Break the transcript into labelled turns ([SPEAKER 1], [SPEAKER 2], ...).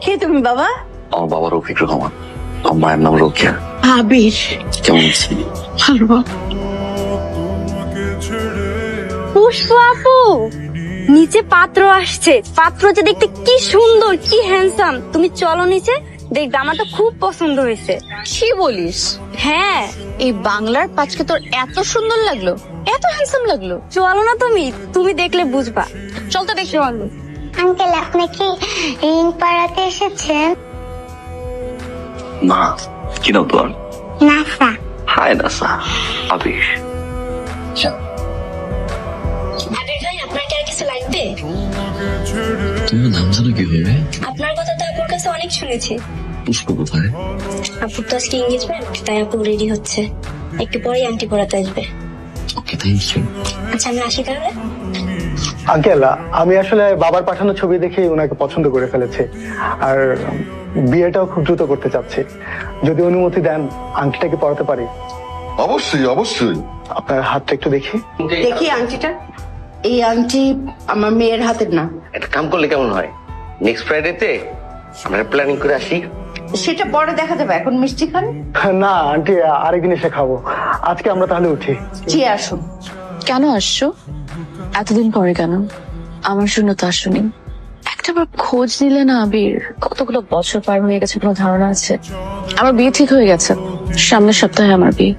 [SPEAKER 1] কে তুমি বাবা?
[SPEAKER 2] আমার বাবা রফিক রহমান, আমার মায়ের নাম রোকেয়া।
[SPEAKER 1] আবির।
[SPEAKER 2] কেমন আছি?
[SPEAKER 1] ভালো। পুষ্পা আপু, নিচে পাত্র আসছে। পাত্র যে দেখতে কি সুন্দর, কি হ্যান্ডসাম। তুমি চলো নিচে, দেখবে আমার তো খুব পছন্দ হয়েছে।
[SPEAKER 3] কি বলিস?
[SPEAKER 1] হ্যাঁ,
[SPEAKER 3] এই বাংলার পাঁচকে তোর এত সুন্দর লাগলো, এত হ্যান্ডসাম লাগলো?
[SPEAKER 1] চলো না, তুমি দেখলে বুঝবা।
[SPEAKER 3] চল তো দেখি।
[SPEAKER 4] আঙ্কেল, আপনি কি রিং পড়াতে এসেছেন?
[SPEAKER 2] না, কি নাম তোর?
[SPEAKER 4] নাসা।
[SPEAKER 2] হায় নাসা। আবির।
[SPEAKER 1] আবির ভাই, আপনার কি আর কিছু লাগবে?
[SPEAKER 2] তুমি নাম জানো কি হবে?
[SPEAKER 1] আপনার কথা তো আপুর কাছে অনেক শুনেছি।
[SPEAKER 2] পুষ্প কোথায়?
[SPEAKER 1] আপুর তো আজকে এঙ্গেজমেন্ট, তাই আপু রেডি হচ্ছে। একটু পরেই আন্টি পড়াতে আসবে।
[SPEAKER 2] ওকে, থ্যাংক ইউ।
[SPEAKER 1] আচ্ছা, আমি আসি তাহলে।
[SPEAKER 5] আঙ্কেল, আমি আসলে বাবার পাঠানো ছবি দেখে ওনাকে পছন্দ করে ফেলেছি, আর বিয়েটাও খুব দ্রুত করতে চাচ্ছি। যদি অনুমতি দেন, আংটিটাকে পরাতে পারি?
[SPEAKER 6] অবশ্যই অবশ্যই।
[SPEAKER 5] আপনার হাতটা একটু দেখি।
[SPEAKER 7] দেখি আংটিটা। এই আংটি আমার মেয়ের হাতের না।
[SPEAKER 8] একটা কাম করলে কেমন হয়, নেক্সট ফ্রাইডেতে আমরা প্ল্যানিং করে আসি।
[SPEAKER 7] সেটা পরে দেখা যাবে, এখন মিষ্টি খান।
[SPEAKER 5] না আন্টি, আরেকদিন এসে খাবো। আজকে আমরা তাহলে উঠি।
[SPEAKER 7] জি, আসুন।
[SPEAKER 3] কেন আসছো এতদিন পরে? কেন? আমার জন্য তো আসুনি। একটাবার খোঁজ নিলে না আবির? কতগুলো বছর পার হয়ে গেছে, কোনো ধারণা আছে? আমার বিয়ে ঠিক হয়ে গেছে, সামনের সপ্তাহে আমার বিয়ে।